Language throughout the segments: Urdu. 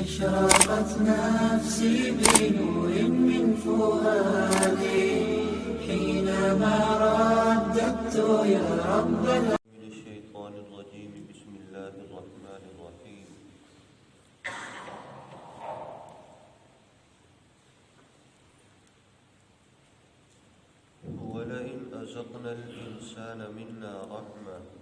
أشرقت نفسي بنور من فؤادي حينما رددت يا رب من الشيطان الرجيم بسم الله الرحمن الرحيم ولئن أذقنا الإنسان منا رحمة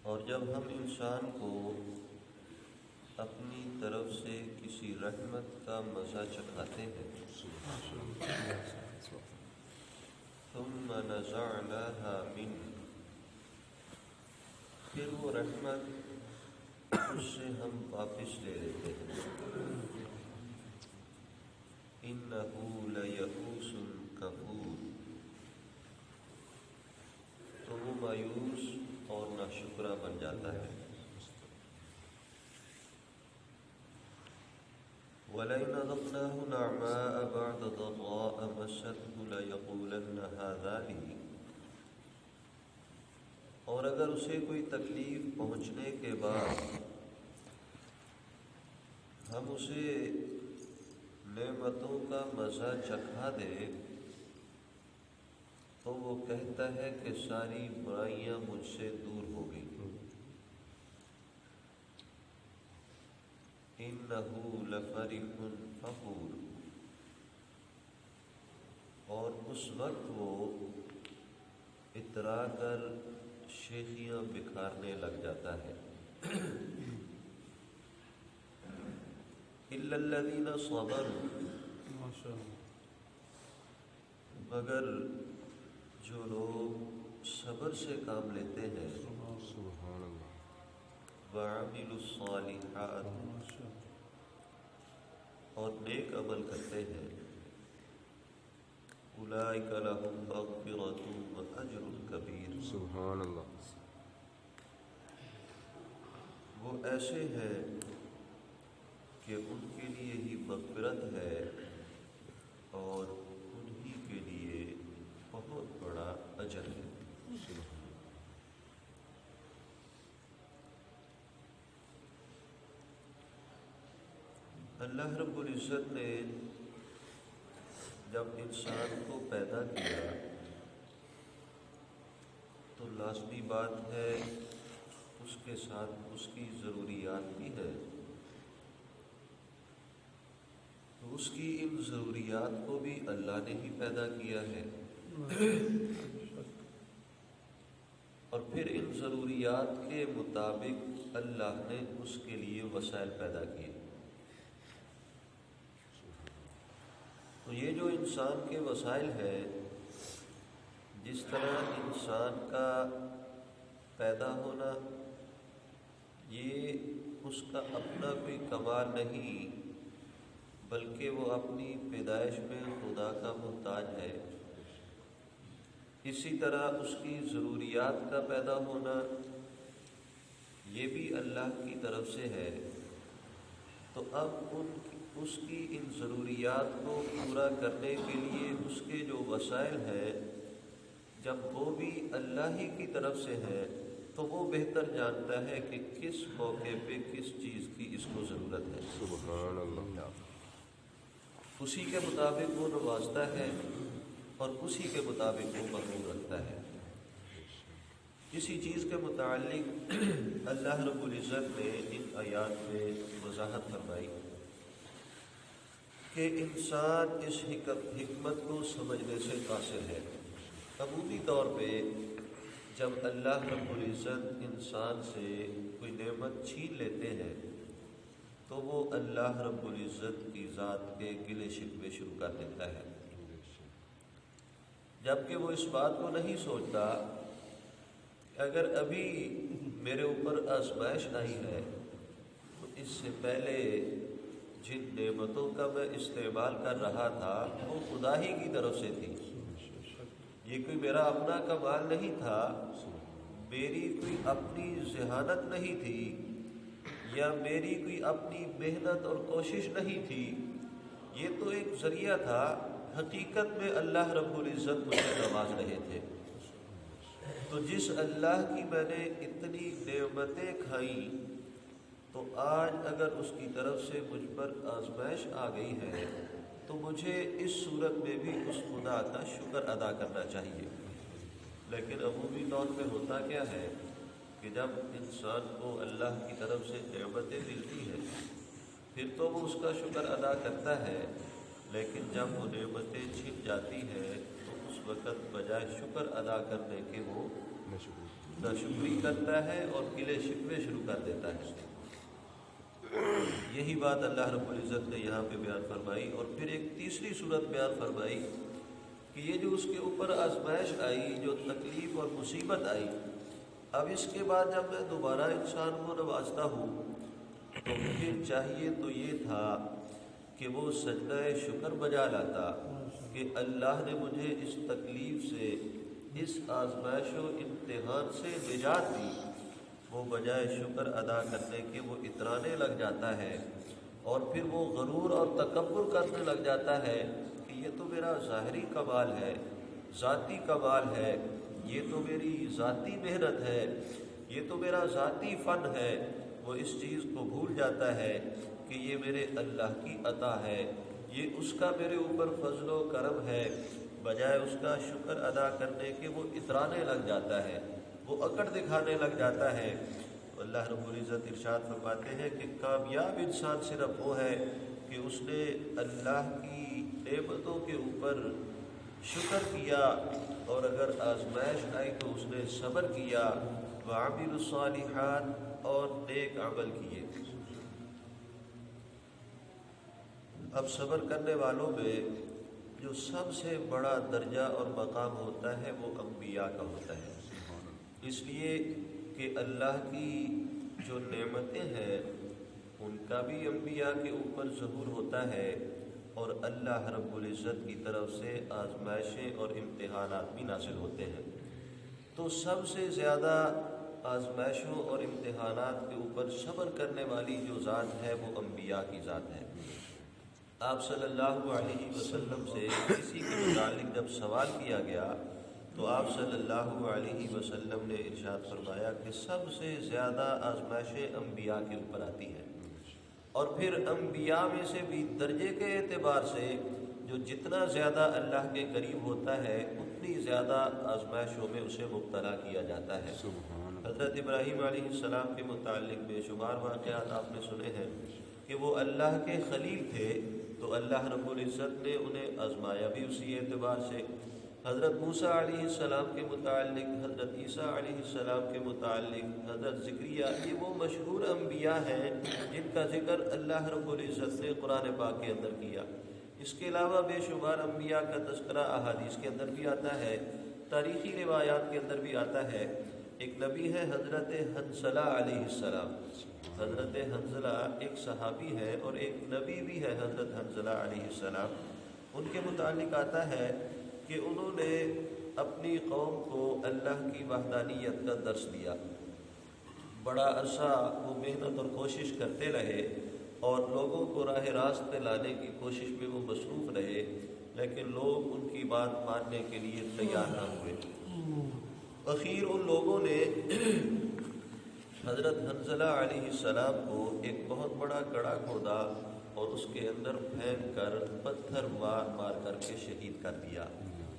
اور جب ہم انسان کو اپنی طرف سے کسی رحمت کا مزہ چکھاتے ہیں ثم نزعناها منه پھر وہ رحمت اس سے ہم واپس لے لیتے ہیں انه لیئوس کفور تو وہ مایوس اور ناشکرا بن جاتا ہے وَلَئِنْ أَذَقْنَاهُ نَعْمَاءَ بَعْدَ ضَرَّاءَ مَسَّتْهُ لَيَقُولَنَّ هَذَا لِي اور اگر اسے کوئی تکلیف پہنچنے کے بعد ہم اسے نعمتوں کا مزہ چکھا دے تو وہ کہتا ہے کہ ساری برائیاں مجھ سے دور ہو گئی انہو لفرح فخور اور اس وقت وہ اترا کر شیخیاں بکھارنے لگ جاتا ہے الا الذین صبروا مگر جو لوگ صبر سے کام لیتے ہیں وعملوا الصالحات اور نیک عمل کرتے ہیں اولئک لهم مغفرۃ واجر کبیر سبحان اللہ وہ ایسے ہیں کہ ان کے لیے ہی مغفرت ہے اور انہی کے لیے بہت بڑا اجر ہے اللہ رب العزت نے جب انسان کو پیدا کیا تو لازمی بات ہے اس کے ساتھ اس کی ضروریات بھی ہے تو اس کی ان ضروریات کو بھی اللہ نے ہی پیدا کیا ہے اور پھر ان ضروریات کے مطابق اللہ نے اس کے لیے وسائل پیدا کیے تو یہ جو انسان کے وسائل ہیں جس طرح انسان کا پیدا ہونا یہ اس کا اپنا کوئی کمال نہیں بلکہ وہ اپنی پیدائش میں خدا کا محتاج ہے اسی طرح اس کی ضروریات کا پیدا ہونا یہ بھی اللہ کی طرف سے ہے تو اب اس کی ان ضروریات کو پورا کرنے کے لیے اس کے جو وسائل ہیں جب وہ بھی اللہ ہی کی طرف سے ہے تو وہ بہتر جانتا ہے کہ کس موقع پہ کس چیز کی اس کو ضرورت ہے سبحان اللہ اسی کے مطابق وہ نوازتا ہے اور اسی کے مطابق وہ محروم رکھتا ہے اسی چیز کے متعلق اللہ رب العزت نے ان آیات میں وضاحت فرمائی کہ انسان اس حکمت کو سمجھنے سے قاصر ہے عمومی طور پہ جب اللہ رب العزت انسان سے کوئی نعمت چھین لیتے ہیں تو وہ اللہ رب العزت کی ذات کے گلے شکوے شروع کر دیتا ہے جبکہ وہ اس بات کو نہیں سوچتا کہ اگر ابھی میرے اوپر آزمائش آئی ہے تو اس سے پہلے جن نعمتوں کا میں استعمال کر رہا تھا وہ خدا ہی کی طرف سے تھی یہ کوئی میرا اپنا کمال نہیں تھا میری کوئی اپنی ذہانت نہیں تھی یا میری کوئی اپنی محنت اور کوشش نہیں تھی یہ تو ایک ذریعہ تھا حقیقت میں اللہ رب العزت مجھے نواز رہے تھے تو جس اللہ کی میں نے اتنی نعمتیں کھائیں تو آج اگر اس کی طرف سے مجھ پر آزمائش آ گئی ہے تو مجھے اس صورت میں بھی اس خدا کا شکر ادا کرنا چاہیے۔ لیکن عمومی طور پہ ہوتا کیا ہے کہ جب انسان کو اللہ کی طرف سے نعمتیں ملتی ہیں پھر تو وہ اس کا شکر ادا کرتا ہے، لیکن جب وہ نعمتیں چھن جاتی ہیں تو اس وقت بجائے شکر ادا کرنے کے وہ ناشکری کرتا ہے اور گلے شکوے شروع کر دیتا ہے۔ یہی بات اللہ رب العزت نے یہاں پہ بیان فرمائی، اور پھر ایک تیسری صورت بیان فرمائی کہ یہ جو اس کے اوپر آزمائش آئی، جو تکلیف اور مصیبت آئی، اب اس کے بعد جب میں دوبارہ انسان کو نوازتا ہوں تو پھر چاہیے تو یہ تھا کہ وہ سجدہ شکر بجا لاتا کہ اللہ نے مجھے اس تکلیف سے، اس آزمائش و امتحان سے نجات دی۔ وہ بجائے شکر ادا کرنے کے وہ اترانے لگ جاتا ہے، اور پھر وہ غرور اور تکبر کرنے لگ جاتا ہے کہ یہ تو میرا ظاہری کمال ہے، ذاتی کمال ہے، یہ تو میری ذاتی محنت ہے، یہ تو میرا ذاتی فن ہے۔ وہ اس چیز کو بھول جاتا ہے کہ یہ میرے اللہ کی عطا ہے، یہ اس کا میرے اوپر فضل و کرم ہے۔ بجائے اس کا شکر ادا کرنے کے وہ اترانے لگ جاتا ہے، وہ اکڑ دکھانے لگ جاتا ہے۔ اللہ رب العزت ارشاد فرماتے ہیں کہ کامیاب انسان صرف وہ ہے کہ اس نے اللہ کی نعمتوں کے اوپر شکر کیا، اور اگر آزمائش آئی تو اس نے صبر کیا، وعمل الصالحات، اور نیک عمل کیے۔ اب صبر کرنے والوں میں جو سب سے بڑا درجہ اور مقام ہوتا ہے وہ انبیاء کا ہوتا ہے، اس لیے کہ اللہ کی جو نعمتیں ہیں ان کا بھی انبیاء کے اوپر ظہور ہوتا ہے، اور اللہ رب العزت کی طرف سے آزمائشیں اور امتحانات بھی نازل ہوتے ہیں۔ تو سب سے زیادہ آزمائشوں اور امتحانات کے اوپر صبر کرنے والی جو ذات ہے وہ انبیاء کی ذات ہے۔ آپ صلی اللہ علیہ وسلم سے کسی کے متعلق جب سوال کیا گیا تو آپ صلی اللہ علیہ وسلم نے ارشاد فرمایا کہ سب سے زیادہ آزمائشیں انبیاء کے اوپر آتی ہیں، اور پھر انبیاء میں سے بھی درجے کے اعتبار سے جو جتنا زیادہ اللہ کے قریب ہوتا ہے اتنی زیادہ آزمائشوں میں اسے مبتلا کیا جاتا ہے۔ حضرت ابراہیم علیہ السلام کے متعلق بے شمار واقعات آپ نے سنے ہیں کہ وہ اللہ کے خلیل تھے، تو اللہ رب العزت نے انہیں آزمایا بھی اسی اعتبار سے۔ حضرت موسیٰ علیہ السلام کے متعلق، حضرت عیسیٰ علیہ السلام کے متعلق، حضرت زکریا، یہ وہ مشہور انبیاء ہیں جن کا ذکر اللہ رب العزت نے قرآن پاک کے اندر کیا۔ اس کے علاوہ بے شمار انبیاء کا تذکرہ احادیث کے اندر بھی آتا ہے، تاریخی روایات کے اندر بھی آتا ہے۔ ایک نبی ہے حضرت حنظلہ علیہ السلام۔ حضرت حنظلہ ایک صحابی ہے اور ایک نبی بھی ہے، حضرت حنظلہ علیہ السلام۔ ان کے متعلق آتا ہے کہ انہوں نے اپنی قوم کو اللہ کی وحدانیت کا درس دیا۔ بڑا عرصہ وہ محنت اور کوشش کرتے رہے اور لوگوں کو راہ راست پہ لانے کی کوشش میں وہ مصروف رہے، لیکن لوگ ان کی بات ماننے کے لیے تیار نہ ہوئے۔ اخیر ان لوگوں نے حضرت حنظلہ علیہ السلام کو ایک بہت بڑا گڑھا کھودا اور اس کے اندر پھینک کر پتھر مار مار کر کے شہید کر دیا،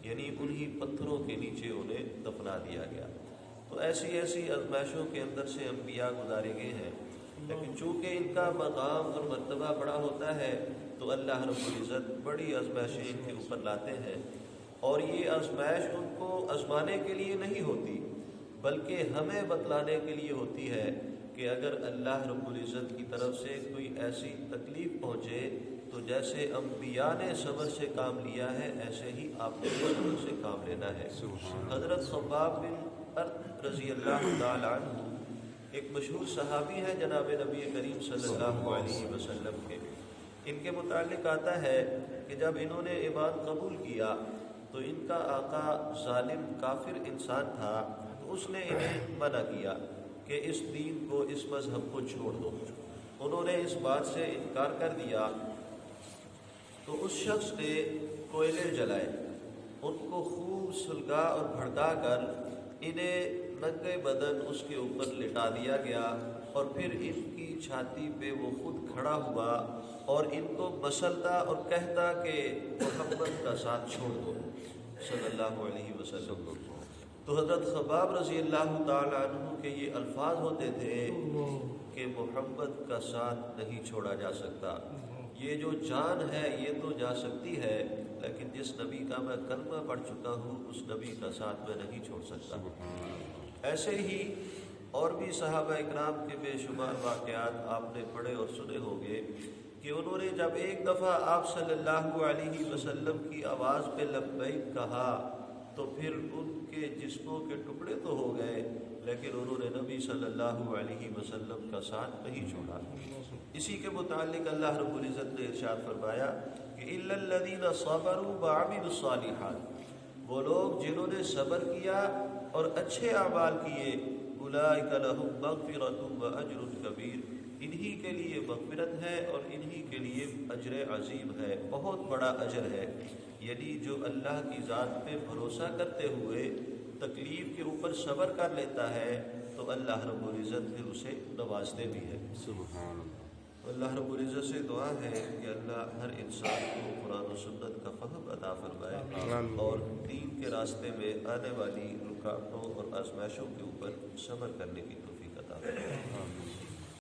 یعنی انہی پتھروں کے نیچے انہیں دفنا دیا گیا۔ تو ایسی ایسی آزمائشوں کے اندر سے انبیاء گزارے گئے ہیں، لیکن چونکہ ان کا مقام اور مرتبہ بڑا ہوتا ہے تو اللہ رب العزت بڑی آزمائشیں ان کے اوپر لاتے ہیں، اور یہ آزمائش ان کو آزمانے کے لیے نہیں ہوتی بلکہ ہمیں بتلانے کے لیے ہوتی ہے کہ اگر اللہ رب العزت کی طرف سے کوئی ایسی تکلیف پہنچے تو جیسے انبیاء نے صبر سے کام لیا ہے ایسے ہی آپ نے صبر سے کام لینا ہے۔ حضرت خباب بن ارت رضی اللہ تعالی عنہ ایک مشہور صحابی ہے جناب نبی کریم صلی اللہ علیہ وسلم کے۔ ان کے متعلق آتا ہے کہ جب انہوں نے ایمان قبول کیا تو ان کا آقا ظالم کافر انسان تھا، تو اس نے انہیں منع کیا کہ اس دین کو، اس مذہب کو چھوڑ دو۔ انہوں نے اس بات سے انکار کر دیا تو اس شخص نے کوئلے جلائے، ان کو خوب سلگا اور بھڑکا کر انہیں ننگے بدن اس کے اوپر لٹا دیا گیا اور پھر ان کی چھاتی پہ وہ خود کھڑا ہوا اور ان کو مسلتا اور کہتا کہ محمد کا ساتھ چھوڑ دو صلی اللہ علیہ وسلم۔ تو حضرت خباب رضی اللہ تعالی عنہ کے یہ الفاظ ہوتے تھے کہ محمد کا ساتھ نہیں چھوڑا جا سکتا، یہ جو جان ہے یہ تو جا سکتی ہے، لیکن جس نبی کا میں کلمہ پڑھ چکا ہوں اس نبی کا ساتھ میں نہیں چھوڑ سکتا۔ ایسے ہی اور بھی صحابہ اکرام کے بے شمار واقعات آپ نے پڑھے اور سنے ہوں گے کہ انہوں نے جب ایک دفعہ آپ صلی اللہ علیہ وسلم کی آواز پہ لبیک کہا تو پھر ان کے جسموں کے ٹکڑے تو ہو گئے، لیکن انہوں نے نبی صلی اللہ علیہ وسلم کا ساتھ نہیں چھوڑا۔ اسی کے متعلق اللہ رب العزت نے ارشاد فرمایا کہ الا الذین صبروا وعملوا الصالحات، وہ لوگ جنہوں نے صبر کیا اور اچھے اعمال کیے، اولئک لہم مغفرۃ واجر کبیر، انہی کے لیے مغفرت ہے اور انہی کے لیے اجر عظیم ہے، بہت بڑا اجر ہے۔ یعنی جو اللہ کی ذات پہ بھروسہ کرتے ہوئے تکلیف کے اوپر صبر کر لیتا ہے تو اللہ رب العزت پھر اسے نوازتے بھی ہے۔ سبحان اللہ۔ اللہ رب العزت سے دعا ہے کہ اللہ ہر انسان کو قرآن و سنت کا فہم عطا فرمائے اور دین کے راستے میں آنے والی رکاوٹوں اور آزمائشوں کے اوپر صبر کرنے کی توفیق عطا فرمائے۔